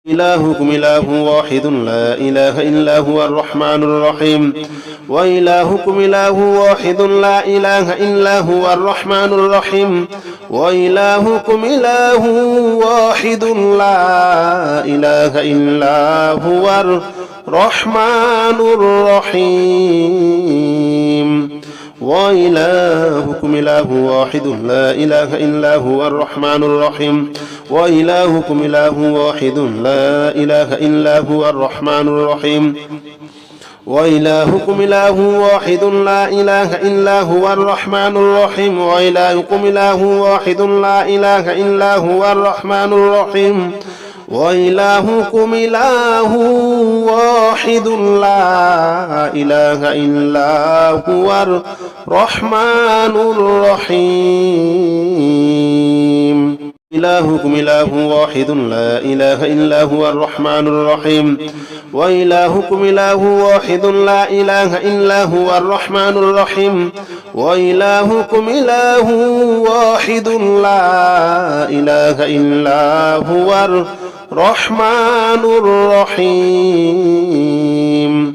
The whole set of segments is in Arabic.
إلهكم إله واحد لا إله إلا هو الرحمن الرحيم وإلهكم إله واحد لا إله إلا هو الرحمن الرحيم وإلهكم إله واحد لا إله إلا هو الرحمن الرحيم وإلهكم إله واحد لا إله إلا هو الرحمن الرحيم وإلهكم إله واحد لا إله إلا هو الرحمن الرحيم وإلهكم إله واحد لا إله إلا هو الرحمن الرحيم وإلهكم إله واحد لا إله إلا هو الرحمن الرحيم وإلهكم إله واحد لا إله إلا هو الرحمن الرحيم إلهكم إله واحد لا إله إلا هو الرحمن الرحيم وإلهكم إله واحد لا إله إلا هو الرحمن الرحيم وإلهكم إله واحد لا إله إلا هو الرحمن الرحيم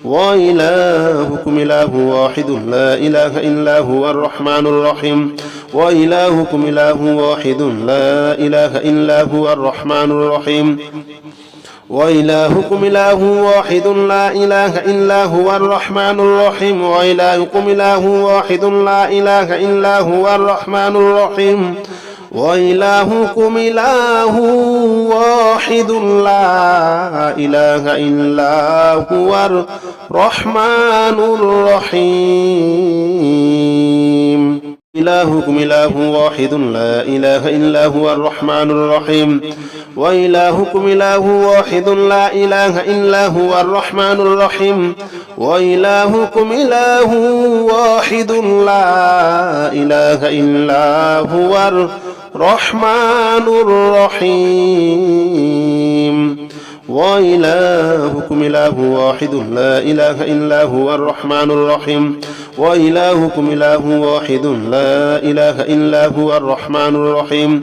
وإلهكم إله واحد لا إله إلا هو الرحمن الرحيم وإلهكم إله واحد لا إله إلا هو الرحمن الرحيم وإلهكم إله واحد لا إله إلا هو الرحمن الرحيم وإلهكم إله واحد لا إله إلا هو الرحمن الرحيم وإلهكم إله واحد لا إله إلا هو الرحمن الرحيم إلهكم إله واحد لا إله إلا هو الرحمن الرحيم وإلهكم إله واحد لا إله إلا هو الرحمن الرحيم وإلهكم إله واحد لا إله إلا هو الرحمن الرحيم وإلهكم إله واحد لا إله إلا هو الرحمن الرحيم وإلهكم إله واحد لا إله إلا هو الرحمن الرحيم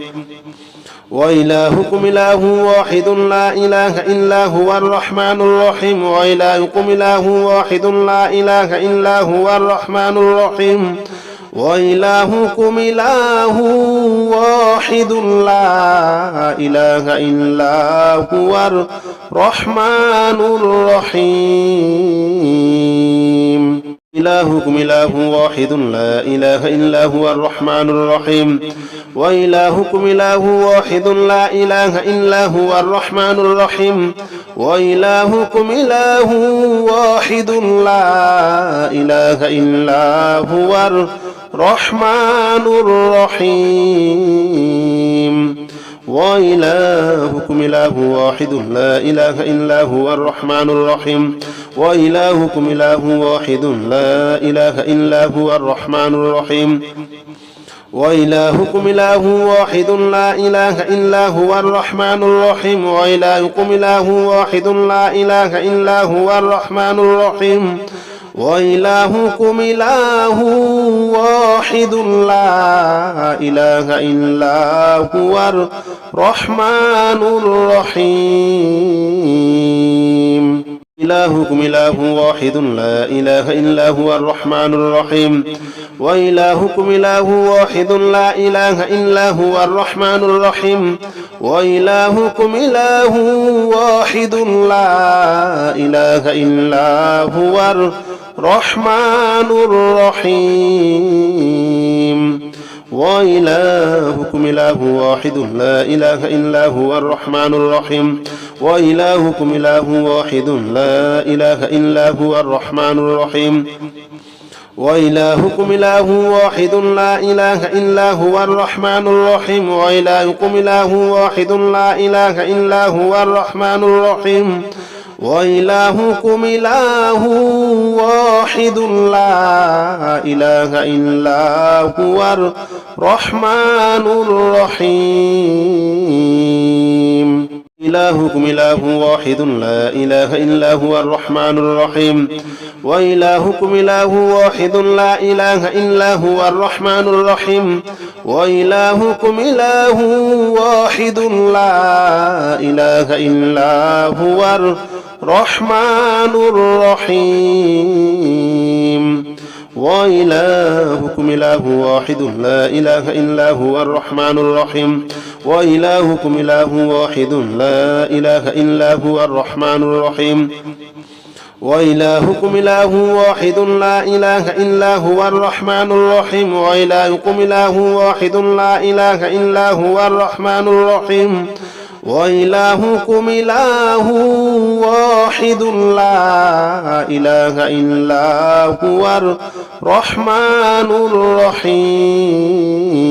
وإلهكم إله واحد لا إله إلا هو الرحمن الرحيم وإلهكم إله واحد لا إله إلا هو الرحمن الرحيم وإلهكم إله واحد لا إله إلا هو الرحمن الرحيم إلهكم إله واحد لا إله إلا هو الرحمن الرحيم وإلهكم إله واحد لا إله إلا هو الرحمن الرحيم وإلهكم إله واحد لا إله إلا هو الرحمن الرحيم وإلهكم إله واحد لا إله إلا هو الرحمن الرحيم وإلهكم إله واحد لا إله إلا هو الرحمن الرحيم وإلهكم إله واحد لا إله إلا هو الرحمن الرحيم وإلهكم إله واحد لا إله إلا هو الرحمن الرحيم وإلهكم إله واحد لا إله إلا هو الرحمن الرحيم إلهكم إله واحد لا إله إلا هو الرحمن الرحيم وإلهكم إله واحد لا إله إلا هو الرحمن الرحيم وإلهكم إله واحد لا إله إلا هو الرحمن الرحيم وإلهكم إله واحد لا إله إلا هو الرحمن الرحيم وإلهكم إله واحد لا إله إلا هو الرحمن الرحيم وإلهكم إله واحد لا إله إلا هو الرحمن الرحيم وإلهكم إله واحد لا إله إلا هو الرحمن الرحيم وإلهكم إله واحد لا إله إلا هو الرحمن الرحيم إلهكم إله واحد لا إله إلا هو الرحمن الرحيم وإلهكم إله واحد لا إله إلا هو الرحمن الرحيم وإلهكم إله واحد لا إله إلا هو الرحمن الرحيم وإلهكم إله واحد لا إله إلا هو الرحمن الرحيم وإلهكم إله واحد لا إله إلا هو الرحمن الرحيم وإلهكم إله واحد لا إله إلا هو الرحمن الرحيم وإلهكم إله واحد لا إله إلا هو الرحمن الرحيم وإلهكم إله واحد لا إله إلا هو الرحمن الرحيم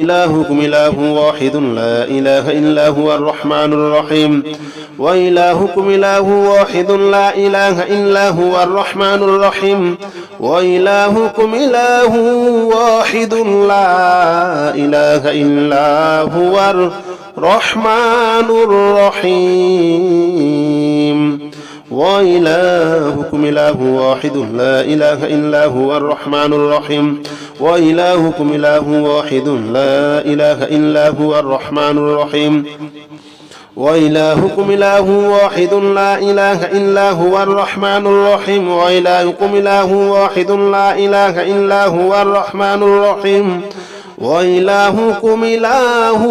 إلهكم إله واحد لا إله إلا هو الرحمن الرحيم وإلهكم إله واحد لا إله إلا هو الرحمن الرحيم وإلهكم إله واحد لا إله إلا هو الرحمن الرحيم وإلهكم إله واحد لا إله إلا هو الرحمن الرحيم وإلهكم إله واحد لا إله إلا هو الرحمن الرحيم وإلهكم إله واحد لا إله إلا هو الرحمن الرحيم وإلهكم إله واحد لا إله إلا هو الرحمن الرحيم وإلهكم إله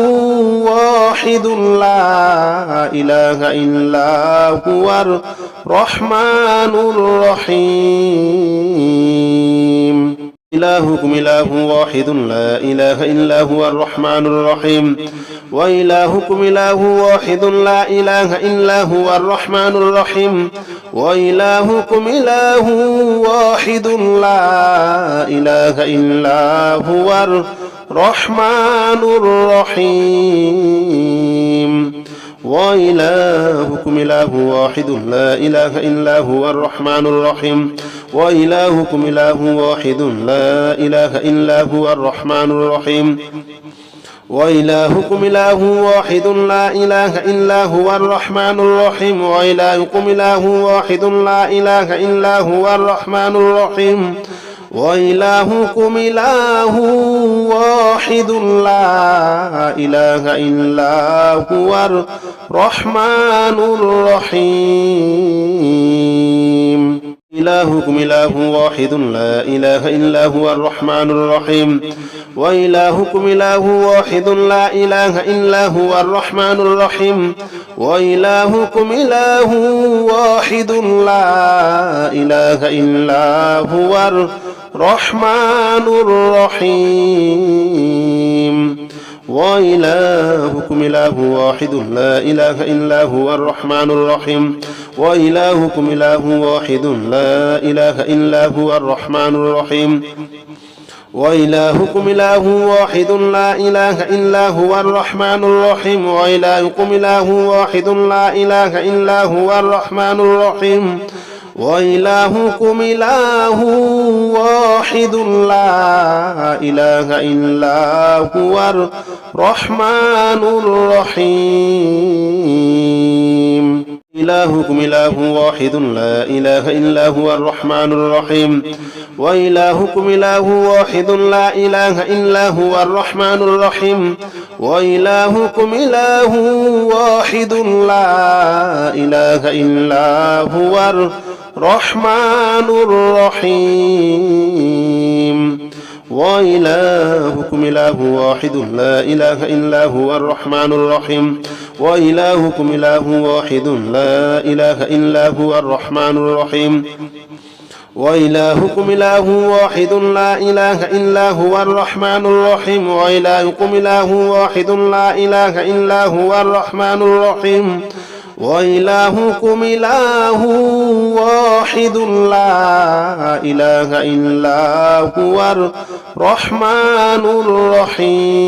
واحد لا إله إلا هو الرحمن الرحيم إلهكم إله واحد لا إله إلا هو الرحمن الرحيم وإلهكم إله واحد لا إله إلا هو الرحمن الرحيم وإلهكم إله واحد لا إله إلا هو الرحمن الرحيم وإلهكم إله واحد لا إله إلا هو الرحمن الرحيم وإلهكم إله واحد لا إله إلا هو الرحمن الرحيم وإلهكم إله واحد لا إله إلا هو الرحمن الرحيم وإلهكم إله واحد لا إله إلا هو الرحمن الرحيم وإلهكم إله واحد لا إله إلا هو الرحمن الرحيم إلهكم إله واحد لا إله إلا هو الرحمن الرحيم وإلهكم إله واحد لا إله إلا هو الرحمن الرحيم وإلهكم إله واحد لا إله إلا هو الرحمن الرحيم وإلهكم إله واحد لا إله إلا هو الرحمن الرحيم وإلهكم إله واحد لا إله إلا هو الرحمن الرحيم وإلهكم إله واحد لا إله إلا هو الرحمن الرحيم وإلهكم إله واحد لا إله إلا هو الرحمن الرحيم وإلهكم إله واحد لا إله إلا هو الرحمن الرحيم إلهكم إله واحد لا إله إلا هو الرحمن الرحيم وإلهكم إله واحد لا إله إلا هو الرحمن الرحيم وإلهكم إله واحد لا إله إلا هو الرحمن الرحيم وإلهكم إله واحد لا إله إلا هو الرحمن الرحيم وإلهكم إله واحد لا إله إلا هو الرحمن الرحيم وإلهكم إله واحد لا إله إلا هو الرحمن الرحيم وإلهكم إله واحد لا إله إلا هو الرحمن الرحيم وإلهكم إله واحد لا إله إلا هو الرحمن الرحيم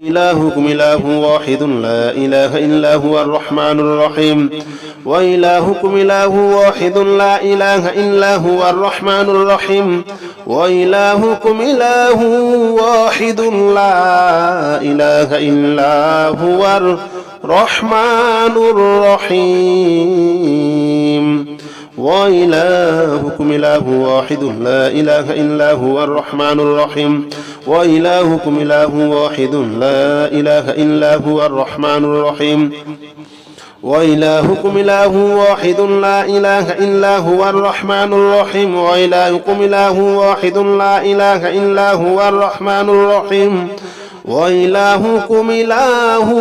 إلهكم إله واحد لا إله إلا هو الرحمن الرحيم وإلهكم إله واحد لا إله إلا هو الرحمن الرحيم وإلهكم إله واحد لا إله إلا هو الرحمن الرحيم وإلهكم إله واحد لا إله إلا هو الرحمن الرحيم وإلهكم إله واحد لا إله إلا هو الرحمن الرحيم وإلهكم إله واحد لا إله إلا هو الرحمن الرحيم وإلهكم إله واحد لا إله إلا هو الرحمن الرحيم وإلهكم إله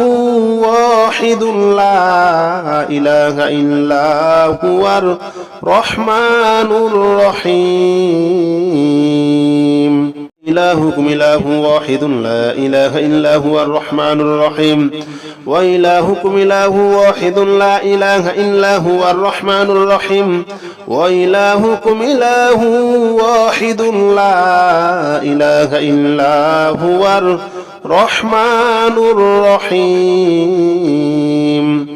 واحد لا إله إلا هو الرحمن الرحيم إلهكم إله واحد لا إله إلا هو الرحمن الرحيم وإلهكم إله واحد لا إله إلا هو الرحمن الرحيم وإلهكم إله واحد لا إله إلا هو الرحمن الرحيم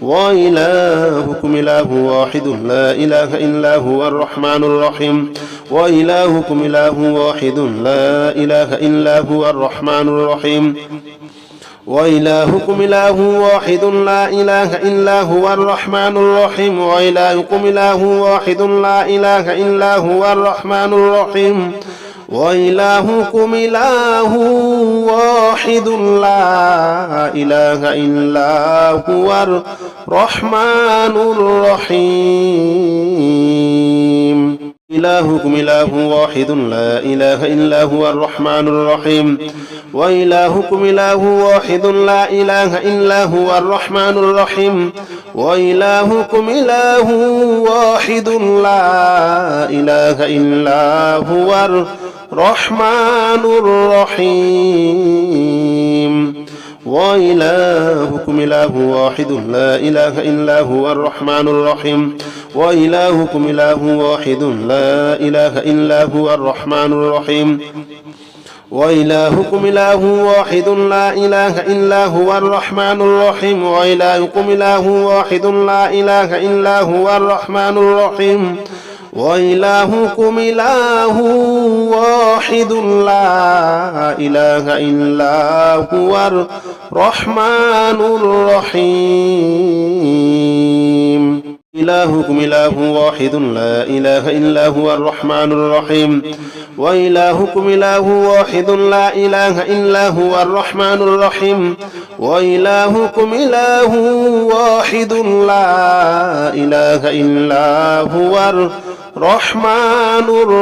وإلهكم إله واحد لا إله إلا هو الرحمن الرحيم وإلهكم إله واحد لا إله إلا هو الرحمن الرحيم وإلهكم إله واحد لا إله إلا هو الرحمن الرحيم وإلهكم إله واحد لا إله إلا هو الرحمن الرحيم وإلهكم إله واحد لا إله إلا هو الرحمن الرحيم إلهكم إله واحد لا إله إلا هو الرحمن الرحيم وإلهكم إله واحد لا إله إلا هو الرحمن الرحيم وإلهكم إله واحد لا إله إلا هو الرحمن الرحيم وإلهكم إله واحد لا إله إلا هو الرحمن الرحيم وإلهكم إله واحد لا إله إلا هو الرحمن الرحيم وإلهكم إله واحد لا إله إلا هو الرحمن الرحيم وإلهكم إله واحد لا إله إلا هو الرحمن الرحيم وإلهكم إله واحد لا إله إلا هو الرحمن الرحيم إلهكم إله واحد لا إله إلا هو الرحمن الرحيم وإلهكم إله واحد لا إله إلا هو الرحمن الرحيم وإلهكم إله واحد لا إله إلا هو الرحمن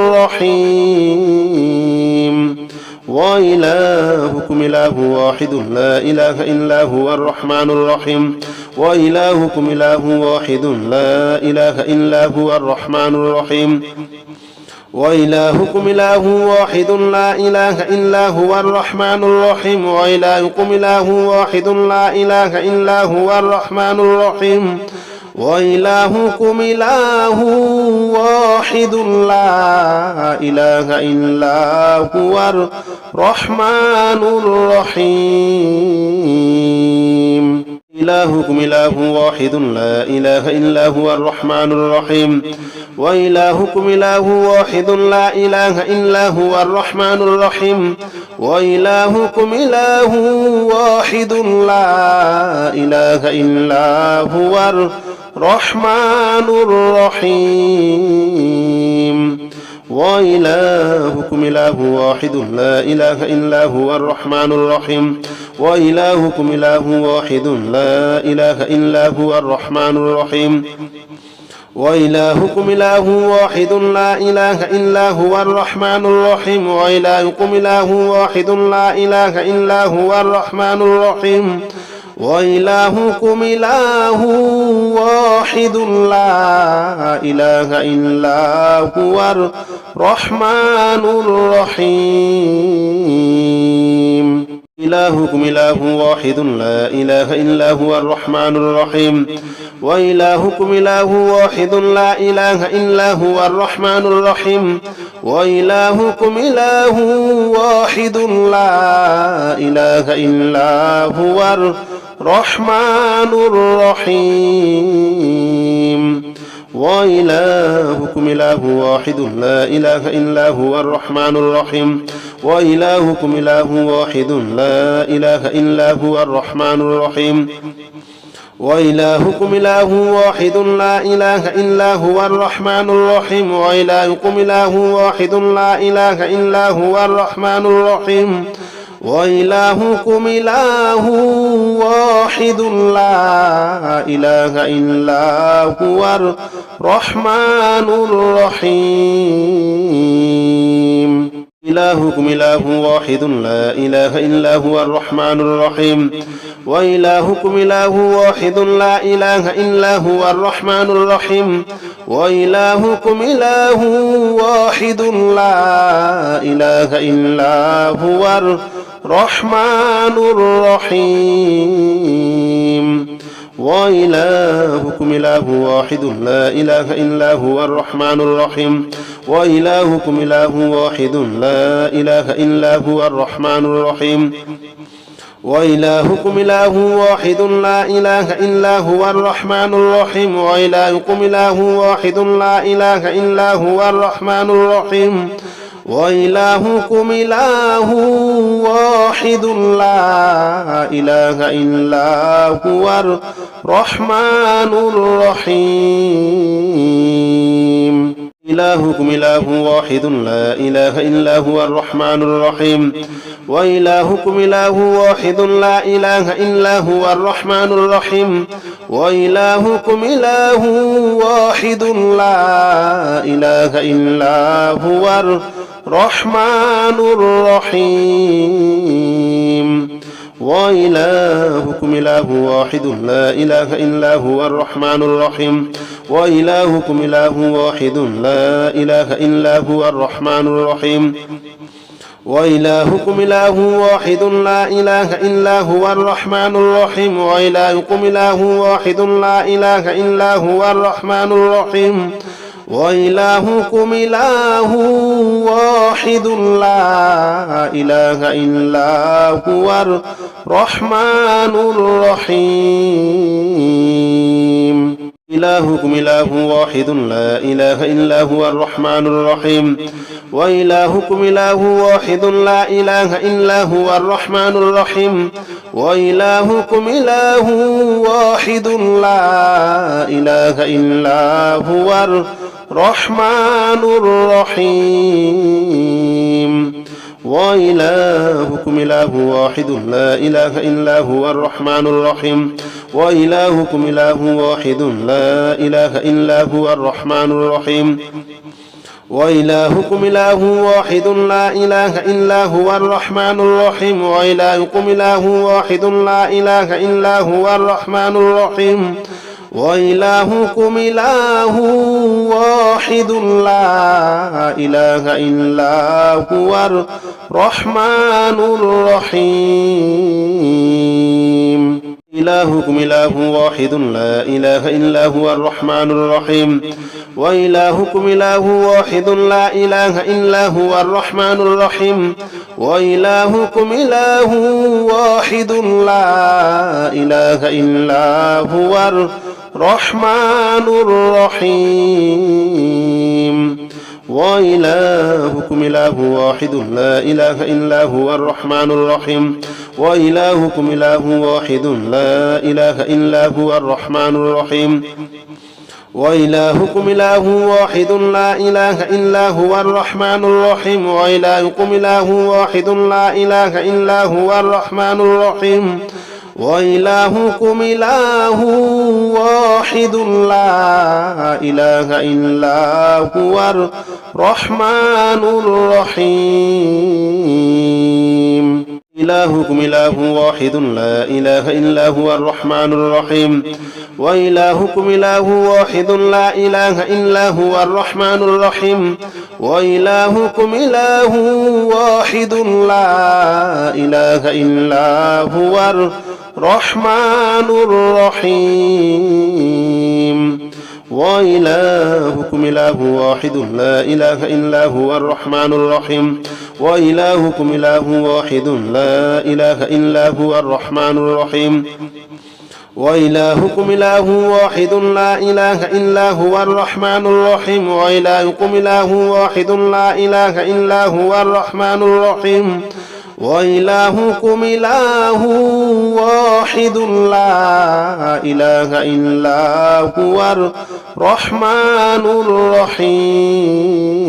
الرحيم وإلهكم إله واحد لا إله إلا هو الرحمن الرحيم وإلهكم إله واحد لا إله إلا هو الرحمن الرحيم وإلهكم إله واحد لا إله إلا هو الرحمن الرحيم وإلهكم إله واحد لا إله إلا هو الرحمن الرحيم وإلهكم إله واحد لا إله إلا هو الرحمن الرحيم إلهكم إله واحد لا إله إلا هو الرحمن الرحيم وإلهكم إله واحد لا إله إلا هو الرحمن الرحيم وإلهكم إله واحد لا إله إلا هو الرحمن الرحيم وإلهكم إله واحد لا إله إلا هو الرحمن الرحيم وإلهكم إله واحد لا إله إلا هو الرحمن الرحيم وإلهكم إله واحد لا إله إلا هو الرحمن الرحيم وإلهكم إله واحد لا إله إلا هو الرحمن الرحيم وإلهكم إله واحد لا إله إلا هو الرحمن الرحيم إلهكم إله واحد لا إله إلا هو الرحمن الرحيم وإلهكم إله واحد لا إله إلا هو الرحمن الرحيم وإلهكم إله واحد لا إله إلا هو الرحمن الرحيم وإلهكم إله واحد لا إله إلا هو الرحمن الرحيم وإلهكم إله واحد لا إله إلا هو الرحمن الرحيم وإلهكم إله واحد لا إله إلا هو الرحمن الرحيم وإلهكم إله واحد لا إله إلا هو الرحمن الرحيم وإلهكم إله واحد لا إله إلا هو الرحمن الرحيم إلهكم إله واحد لا إله إلا هو الرحمن الرحيم وإلهكم إله واحد لا إله إلا هو الرحمن الرحيم وإلهكم إله واحد لا إله إلا هو الرحمن الرحيم وإلهكم إله واحد لا إله إلا هو الرحمن الرحيم وإلهكم إله واحد لا إله إلا هو الرحمن الرحيم وإلهكم إله واحد لا إله إلا هو الرحمن الرحيم وإلهكم إله واحد لا إله إلا هو الرحمن الرحيم وإلهكم إله واحد لا إله إلا هو الرحمن الرحيم إلهكم إله واحد لا إله إلا هو الرحمن الرحيم وإلهكم إله واحد لا إله إلا هو الرحمن الرحيم وإلهكم إله واحد لا إله إلا هو الرحمن الرحيم وإلهكم إله واحد لا إله إلا هو الرحمن الرحيم وإلهكم إله واحد لا إله إلا هو الرحمن الرحيم وإلهكم إله واحد لا إله إلا هو الرحمن الرحيم وإلهكم إله واحد لا إله إلا هو الرحمن الرحيم وإلهكم إله واحد لا إله إلا هو الرحمن الرحيم إلهكم إله واحد لا إله إلا هو الرحمن الرحيم وإلهكم إله واحد لا إله إلا هو الرحمن الرحيم وإلهكم إله واحد لا إله إلا هو الرحمن الرحيم وإلهكم إله واحد لا إله إلا هو الرحمن الرحيم وإلهكم إله واحد لا إله إلا هو الرحمن الرحيم وإلهكم إله واحد لا إله إلا هو الرحمن الرحيم وإلهكم إله واحد لا إله إلا هو الرحمن الرحيم وإلهكم إله واحد لا إله إلا هو الرحمن الرحيم إلهكم إله واحد لا إله إلا هو الرحمن الرحيم وإلهكم إله واحد لا إله إلا هو الرحمن الرحيم وإلهكم إله واحد لا إله إلا هو الرحمن الرحيم وإلهكم إله واحد لا إله إلا هو الرحمن الرحيم وإلهكم إله واحد لا إله إلا هو الرحمن الرحيم وإلهكم إله واحد لا إله إلا هو الرحمن الرحيم وإلهكم إله واحد لا إله إلا هو الرحمن الرحيم وإلهكم إله واحد لا إله إلا هو الرحمن الرحيم إلهكم إله واحد لا إله إلا هو الرحمن الرحيم وإلهكم إله واحد لا إله إلا هو الرحمن الرحيم وإلهكم إله واحد لا إله إلا هو الرحمن الرحيم وإلهكم إله واحد لا إله إلا هو الرحمن الرحيم وإلهكم إله واحد لا إله إلا هو الرحمن الرحيم وإلهكم إله واحد لا إله إلا هو الرحمن الرحيم وإلهكم إله واحد لا إله إلا هو الرحمن الرحيم وإلهكم إله واحد لا إله إلا هو الرحمن الرحيم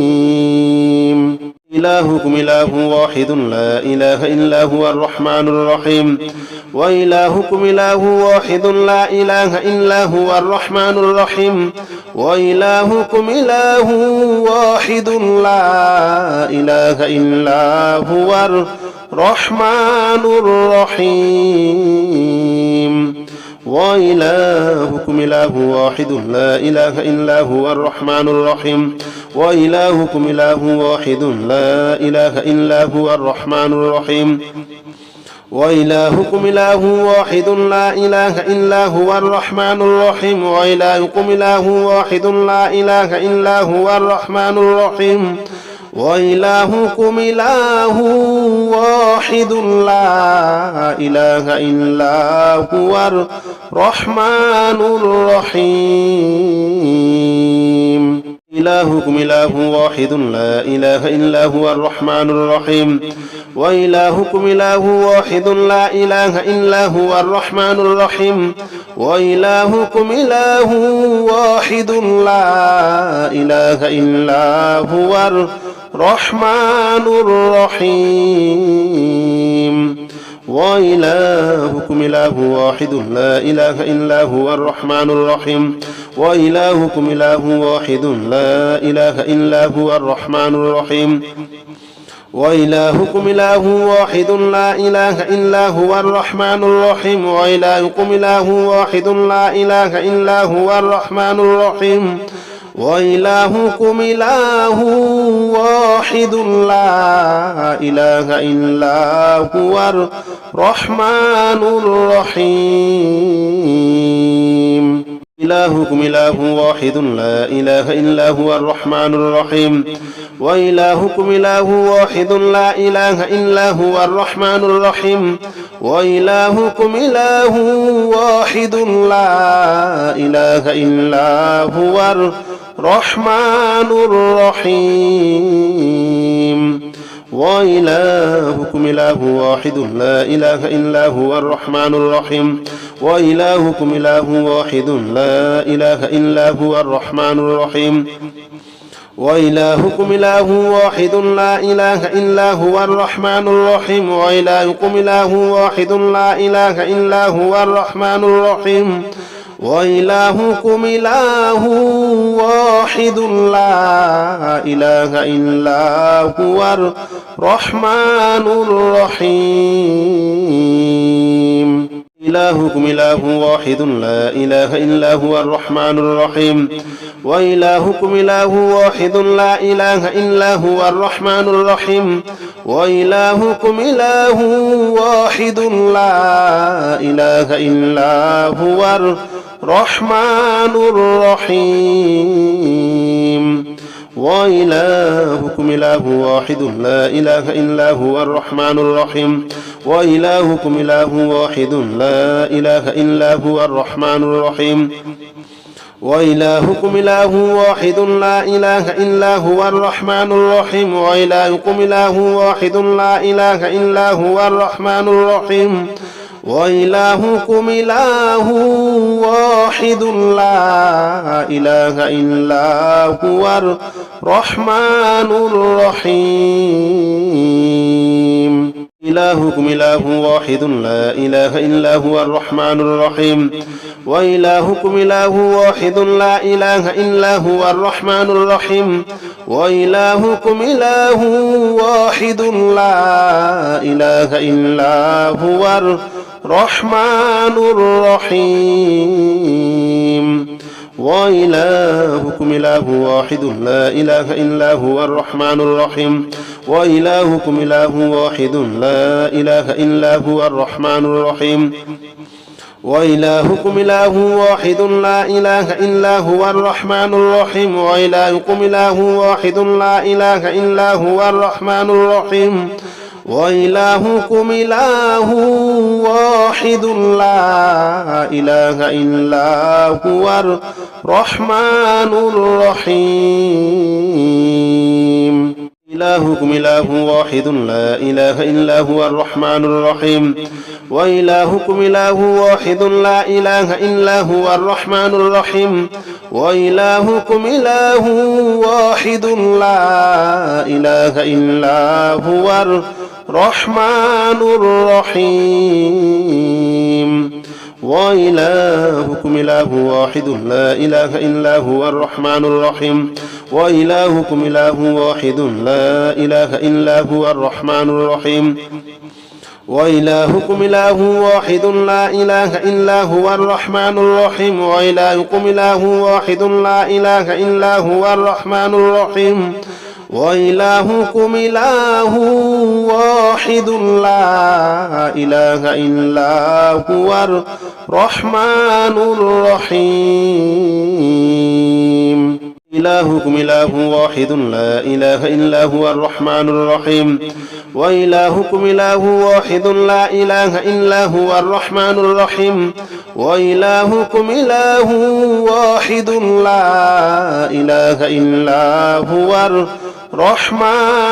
إلهكم إله واحد لا إله إلا هو الرحمن الرحيم وإلهكم إله واحد لا إله إلا هو الرحمن الرحيم وإلهكم إله واحد لا إله إلا هو الرحمن الرحيم وإلهكم إله واحد لا إله إلا هو الرحمن الرحيم وإلهكم إله واحد لا إله إلا هو الرحمن الرحيم وإلهكم إله واحد لا إله إلا هو الرحمن الرحيم وإلهكم إله واحد لا إله إلا هو الرحمن الرحيم وإلهكم إله واحد لا إله إلا هو الرحمن الرحيم إلهكم إله واحد لا إله إلا هو الرحمن الرحيم وإلهكم إله واحد لا إله إلا هو الرحمن الرحيم وإلهكم إله واحد لا إله إلا هو الرحمن الرحيم وإلهكم إله واحد لا إله إلا هو الرحمن الرحيم وإلهكم إله واحد لا إله إلا هو الرحمن الرحيم وإلهكم إله واحد لا إله إلا هو الرحمن الرحيم وإلهكم إله واحد لا إله إلا هو الرحمن الرحيم وإلهكم إله واحد لا إله إلا هو الرحمن الرحيم إلهكم إله واحد لا إله إلا هو الرحمن الرحيم وإلهكم إله واحد لا إله إلا هو الرحمن الرحيم وإلهكم إله واحد لا إله إلا هو الرحمن الرحيم وإلهكم إله واحد لا إله إلا هو الرحمن الرحيم وإلهكم إله واحد لا إله إلا هو الرحمن الرحيم وإلهكم إله واحد لا إله إلا هو الرحمن الرحيم وإلهكم إله واحد لا إله إلا هو الرحمن الرحيم وإلهكم إله واحد لا إله إلا هو الرحمن الرحيم إلهكم إله واحد لا إله إلا هو الرحمن الرحيم وإلهكم إله واحد لا إله إلا هو الرحمن الرحيم وإلهكم إله واحد لا إله إلا هو الرحمن الرحيم وإلهكم إله واحد لا إله إلا هو الرحمن الرحيم وإلهكم إله واحد لا إله إلا هو الرحمن الرحيم وإلهكم إله واحد لا إله إلا هو الرحمن الرحيم وإلهكم إله واحد لا إله إلا هو الرحمن الرحيم وإلهكم إله واحد لا إله إلا هو الرحمن الرحيم إلهكم إله واحد لا إله إلا هو الرحمن الرحيم وإلهكم إله واحد لا إله إلا هو الرحمن الرحيم وإلهكم إله واحد لا إله إلا هو الرحمن الرحيم وإلهكم إله واحد لا إله إلا هو الرحمن الرحيم وإلهكم إله واحد لا إله إلا هو الرحمن الرحيم وإلهكم إله واحد لا إله إلا هو الرحمن الرحيم وإلهكم إله واحد لا إله إلا هو الرحمن الرحيم وإلهكم إله واحد لا إله إلا هو الرحمن الرحيم إلهكم إله واحد لا إله إلا هو الرحمن الرحيم وإلهكم إله واحد لا إله إلا هو الرحمن الرحيم وإلهكم إله واحد لا إله إلا هو الرحمن الرحيم وإلهكم إله واحد لا إله إلا هو الرحمن الرحيم وإلهكم إله واحد لا إله إلا هو الرحمن الرحيم وإلهكم إله واحد لا إله إلا هو الرحمن الرحيم وإلهكم إله واحد لا إله إلا هو الرحمن الرحيم وإلهكم إله واحد لا إله إلا هو الرحمن الرحيم إلهكم إله واحد لا إله إلا هو الرحمن الرحيم وإلهكم إله واحد لا إله إلا هو الرحمن الرحيم وإلهكم إله واحد لا إله إلا هو الرحمن الرحيم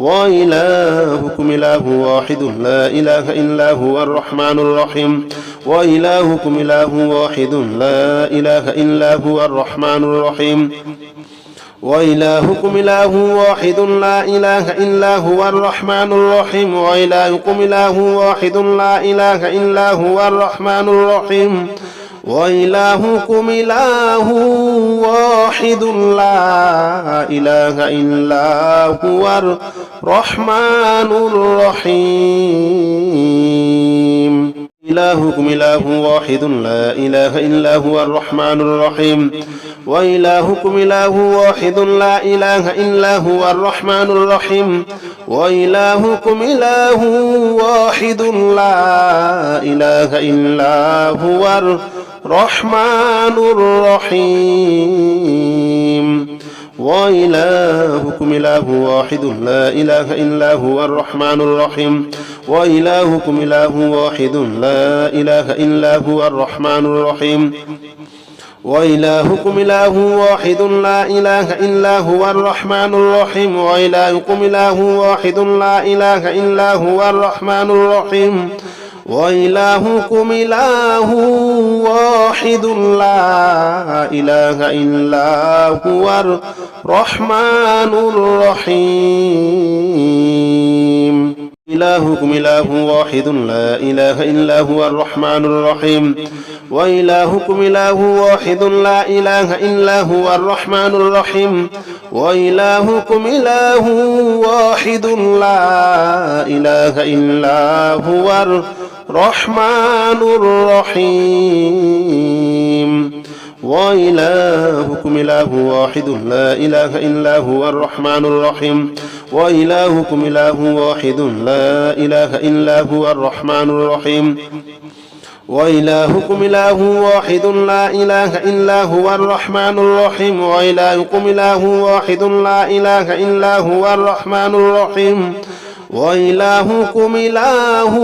وإلهكم إله واحد لا إله إلا هو الرحمن الرحيم وإلهكم إله واحد لا إله إلا هو الرحمن الرحيم وإلهكم إله واحد لا إله إلا هو الرحمن الرحيم وإلهكم إله واحد لا إله إلا هو الرحمن الرحيم وإلهكم إله واحد لا إله إلا هو الرحمن الرحيم إلهكم إله واحد لا إله إلا هو الرحمن الرحيم وإلهكم إله واحد لا إله إلا هو الرحمن الرحيم وإلهكم إله واحد لا إله إلا هو الرحمن الرحيم وإلهكم إله واحد لا إله إلا هو الرحمن الرحيم وإلهكم إله واحد لا إله إلا هو الرحمن الرحيم وإلهكم إله واحد لا إله إلا هو الرحمن الرحيم وإلهكم إله واحد لا إله إلا هو الرحمن الرحيم وإلهكم إله واحد لا إله إلا هو الرحمن الرحيم إلهكم إله واحد لا إله إلا هو الرحمن الرحيم وإلهكم إله واحد لا إله إلا هو الرحمن الرحيم وإلهكم إله واحد لا إله إلا هو الرحمن الرحيم وإلهكم إله واحد لا إله إلا هو الرحمن الرحيم وإلهكم إله واحد لا إله إلا هو الرحمن الرحيم وإلهكم إله واحد لا إله إلا هو الرحمن الرحيم وإلهكم إله واحد لا إله إلا هو الرحمن الرحيم وإلهكم إله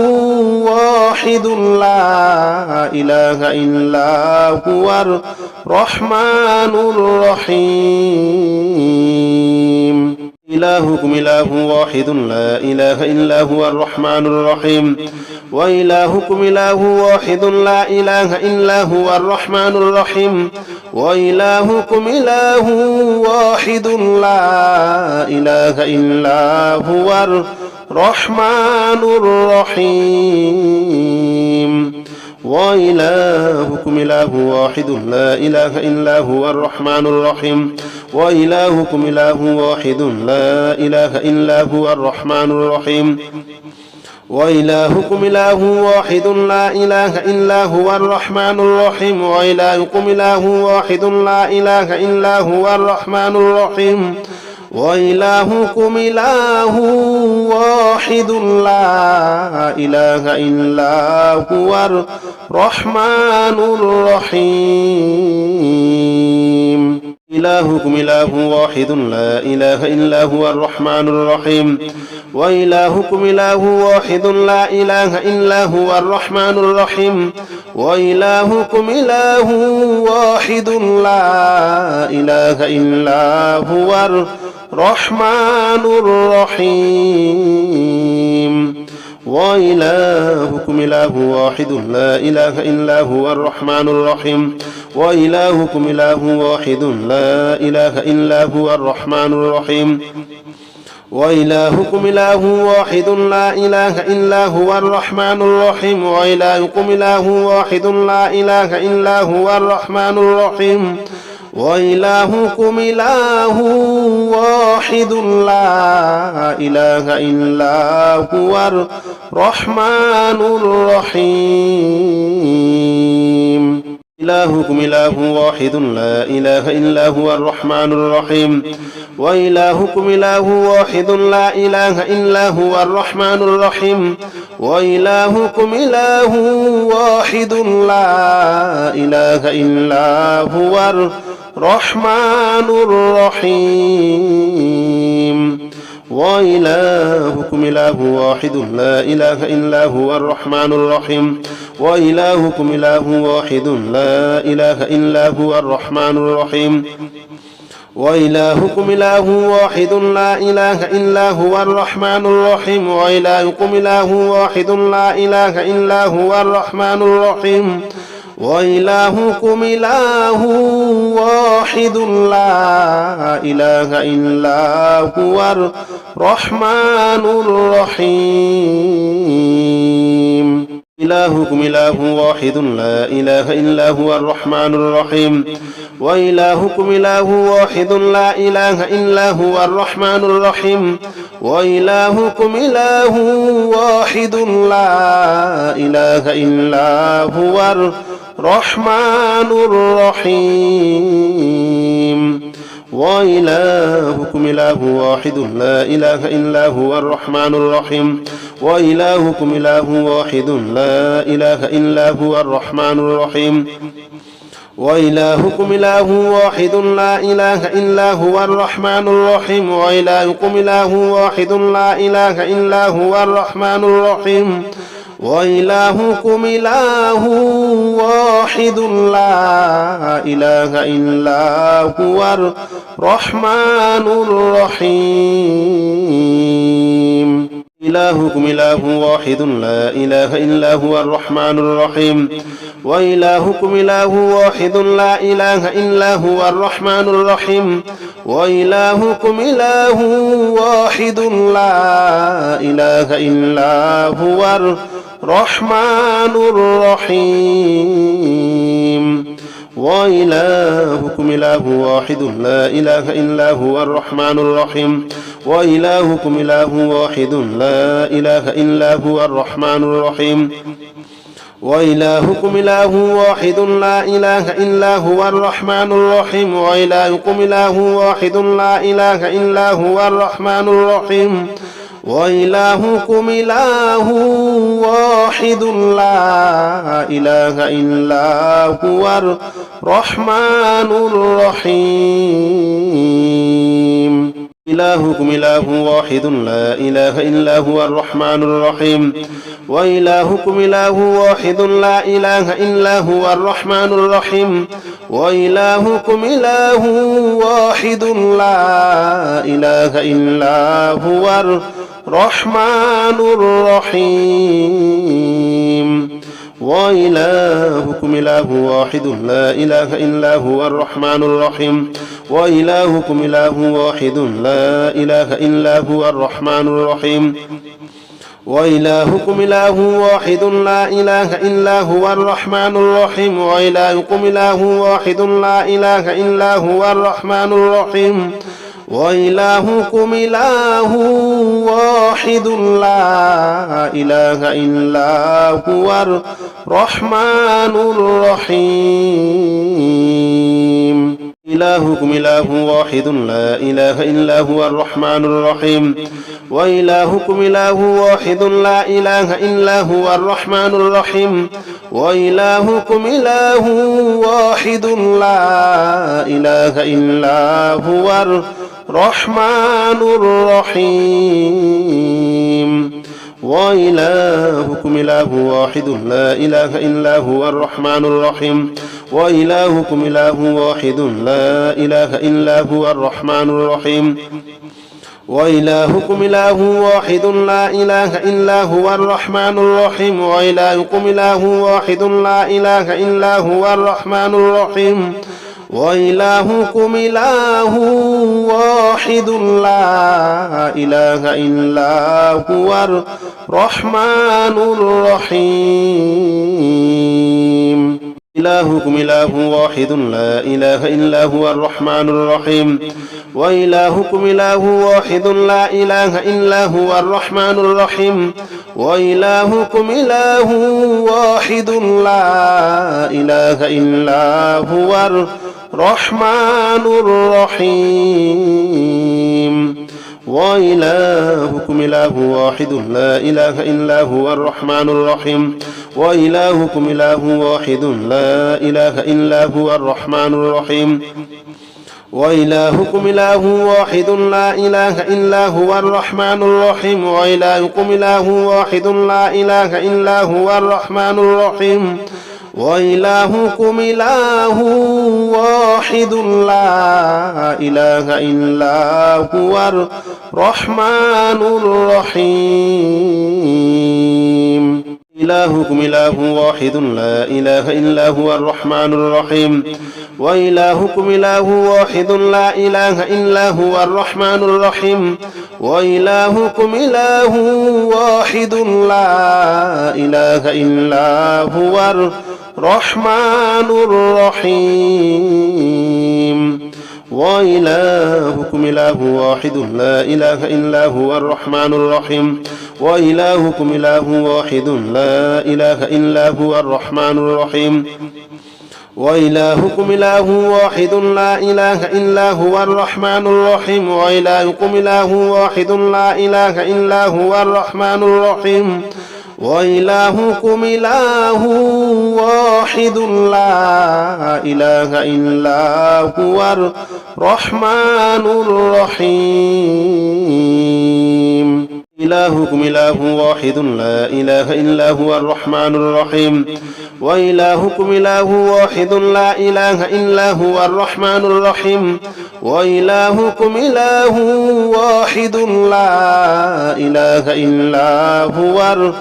واحد لا إله إلا هو الرحمن الرحيم إلهكم إله واحد لا إله إلا هو الرحمن الرحيم وإلهكم إله واحد لا إله إلا هو الرحمن الرحيم وإلهكم إله واحد لا إله إلا هو الرحمن الرحيم وإلهكم إله واحد لا إله إلا هو الرحمن الرحيم وإلهكم إله واحد لا إله إلا هو الرحمن الرحيم وإلهكم إله واحد لا إله إلا هو الرحمن الرحيم وإلهكم إله واحد لا إله إلا هو الرحمن الرحيم وإلهكم إله واحد لا إله إلا هو الرحمن الرحيم إلهكم إله واحد لا إله إلا هو الرحمن الرحيم وإلهكم إله واحد لا إله إلا هو الرحمن الرحيم وإلهكم إله واحد لا إله إلا هو الرحمن الرحيم وإلهكم إله واحد لا إله إلا هو الرحمن الرحيم وإلهكم إله واحد لا إله إلا هو الرحمن الرحيم وإلهكم إله واحد لا إله إلا هو الرحمن الرحيم وإلهكم إله واحد لا إله إلا هو الرحمن الرحيم وإلهكم إله واحد لا إله إلا هو الرحمن الرحيم إلهكم إله واحد لا إله إلا هو الرحمن الرحيم وإلهكم إله واحد لا إله إلا هو الرحمن الرحيم وإلهكم إله واحد لا إله إلا هو الرحمن الرحيم وإلهكم إله واحد لا إله إلا هو الرحمن الرحيم وإلهكم إله واحد لا إله إلا هو الرحمن الرحيم وإلهكم إله واحد لا إله إلا هو الرحمن الرحيم وإلهكم إله واحد لا إله إلا هو الرحمن الرحيم وإلهكم إله واحد لا إله إلا هو الرحمن الرحيم إلهكم إله واحد لا إله إلا هو الرحمن الرحيم وإلهكم إله واحد لا إله إلا هو الرحمن الرحيم وإلهكم إله واحد لا إله إلا هو الرحمن الرحيم وإلهكم إله واحد لا إله إلا هو الرحمن الرحيم وإلهكم إله واحد لا إله إلا هو الرحمن الرحيم وإلهكم إله واحد لا إله إلا هو الرحمن الرحيم وإلهكم إله واحد لا إله إلا هو الرحمن الرحيم وإلهكم إله واحد لا إله إلا هو الرحمن الرحيم إلهكم إله واحد لا إله إلا هو الرحمن الرحيم وإلهكم إله واحد لا إله إلا هو الرحمن الرحيم وإلهكم إله واحد لا إله إلا هو الرحمن الرحيم وإلهكم إله واحد لا إله إلا هو الرحمن الرحيم وإلهكم إله واحد لا إله إلا هو الرحمن الرحيم وإلهكم إله واحد لا إله إلا هو الرحمن الرحيم وإلهكم إله واحد لا إله إلا هو الرحمن الرحيم وإلهكم إله واحد لا إله إلا هو الرحمن الرحيم إلهكم إله واحد لا إله إلا هو الرحمن الرحيم وإلهكم إله واحد لا إله إلا هو الرحمن الرحيم وإلهكم إله واحد لا إله إلا هو الرحمن الرحيم وإلهكم إله واحد لا إله إلا هو الرحمن الرحيم وإلهكم إله واحد لا إله إلا هو الرحمن الرحيم وإلهكم إله واحد لا إله إلا هو الرحمن الرحيم وإلهكم إله واحد لا إله إلا هو الرحمن الرحيم وإلهكم إله واحد لا إله إلا هو الرحمن الرحيم إلهكم إله واحد لا إله إلا هو الرحمن الرحيم وإلهكم إله واحد لا إله إلا هو الرحمن الرحيم وإلهكم إله واحد لا إله إلا هو الرحمن الرحيم وإلهكم إله واحد لا إله إلا هو الرحمن الرحيم وإلهكم إله واحد لا إله إلا هو الرحمن الرحيم وإلهكم إله واحد لا إله إلا هو الرحمن الرحيم وإلهكم إله واحد لا إله إلا هو الرحمن الرحيم وإلهكم إله واحد لا إله إلا هو الرحمن الرحيم إلهكم إله واحد لا إله إلا هو الرحمن الرحيم وإلهكم إله واحد لا إله إلا هو الرحمن الرحيم وإلهكم إله واحد لا إله إلا هو الرحمن الرحيم وإلهكم إله واحد لا إله إلا هو الرحمن الرحيم وإلهكم إله واحد لا إله إلا هو الرحمن الرحيم وإلهكم إله واحد لا إله إلا هو الرحمن الرحيم وإلهكم إله واحد لا إله إلا هو الرحمن الرحيم وإلهكم إله واحد لا إله إلا هو الرحمن الرحيم إلهكم إله واحد لا إله إلا هو الرحمن الرحيم وإلهكم إله واحد لا إله إلا هو الرحمن الرحيم وإلهكم إله واحد لا إله إلا هو الرحمن الرحيم وإلهكم إله واحد لا إله إلا هو الرحمن الرحيم وإلهكم إله واحد لا إله إلا هو الرحمن الرحيم وإلهكم إله واحد لا إله إلا هو الرحمن الرحيم وإلهكم إله واحد لا إله إلا هو الرحمن الرحيم وإلهكم إله واحد لا إله إلا هو الرحمن الرحيم إلهكم إله واحد لا إله إلا هو الرحمن الرحيم وإلهكم إله واحد لا إله إلا هو الرحمن الرحيم وإلهكم إله واحد لا إله إلا هو الرحمن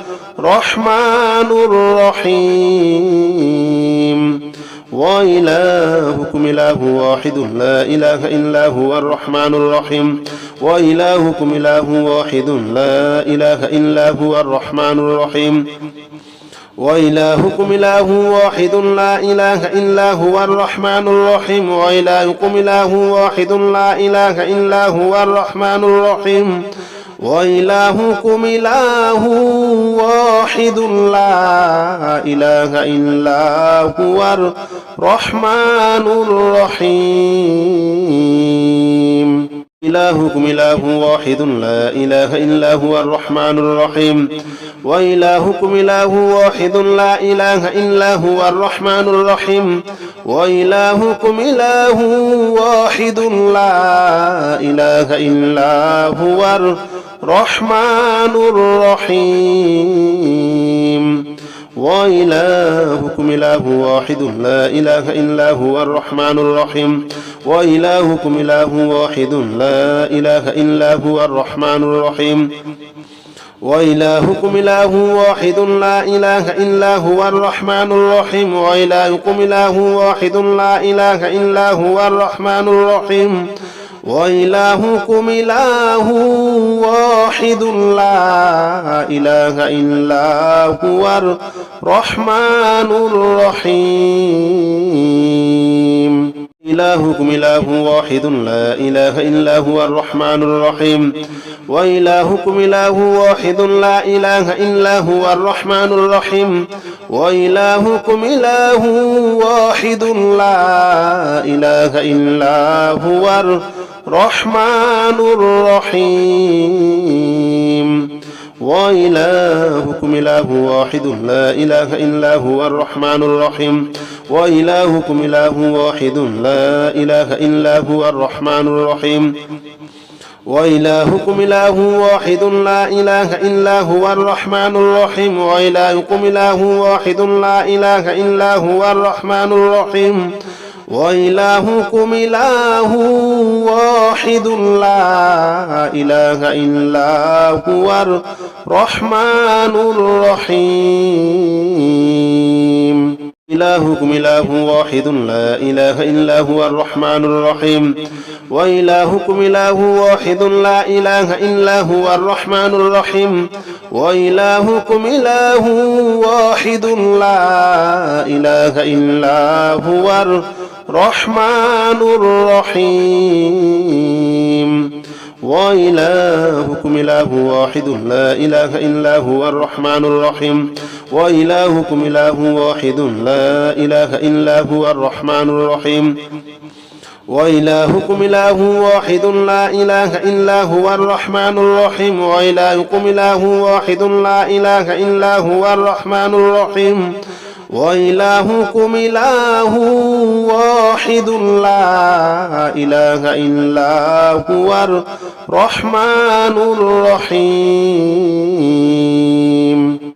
الرحيم وإلهكم إله واحد لا إله إلا هو الرحمن الرحيم وإلهكم إله واحد لا إله إلا هو الرحمن الرحيم وإلهكم إله واحد لا إله إلا هو الرحمن الرحيم وإلهكم إله واحد لا إله إلا هو الرحمن الرحيم وإلهكم إله واحد لا إله إلا هو الرحمن الرحيم إلهكم إله واحد لا إله إلا هو الرحمن الرحيم وإلهكم إله واحد لا إله إلا هو الرحمن الرحيم وإلهكم إله واحد لا إله إلا هو الرحمن الرحيم وإلهكم إله واحد لا إله إلا هو الرحمن الرحيم وإلهكم إله واحد لا إله إلا هو الرحمن الرحيم وإلهكم إله واحد لا إله إلا هو الرحمن الرحيم وإلهكم إله واحد لا إله إلا هو الرحمن الرحيم وإلهكم إله واحد لا إله إلا هو الرحمن الرحيم إلهكم إله واحد لا إله إلا هو الرحمن الرحيم وإلهكم إله واحد لا إله إلا هو الرحمن الرحيم وإلهكم إله واحد لا إله إلا هو الرحمن الرحيم وإلهكم إله واحد لا إله إلا هو الرحمن الرحيم وإلهكم إله واحد لا إله إلا هو الرحمن الرحيم وإلهكم إله واحد لا إله إلا هو الرحمن الرحيم وإلهكم إله واحد لا إله إلا هو الرحمن الرحيم وإلهكم إله واحد لا إله إلا هو الرحمن الرحيم إلهكم إله واحد لا إله إلا هو الرحمن الرحيم وإلهكم إله واحد لا إله إلا هو الرحمن الرحيم وإلهكم إله واحد لا إله إلا هو الرحمن الرحيم وإلهكم إله واحد لا إله إلا هو الرحمن الرحيم وإلهكم إله واحد لا إله إلا هو الرحمن الرحيم وإلهكم إله واحد لا إله إلا هو الرحمن الرحيم وإلهكم إله واحد لا إله إلا هو الرحمن الرحيم وإلهكم إله واحد لا إله إلا هو الرحمن الرحيم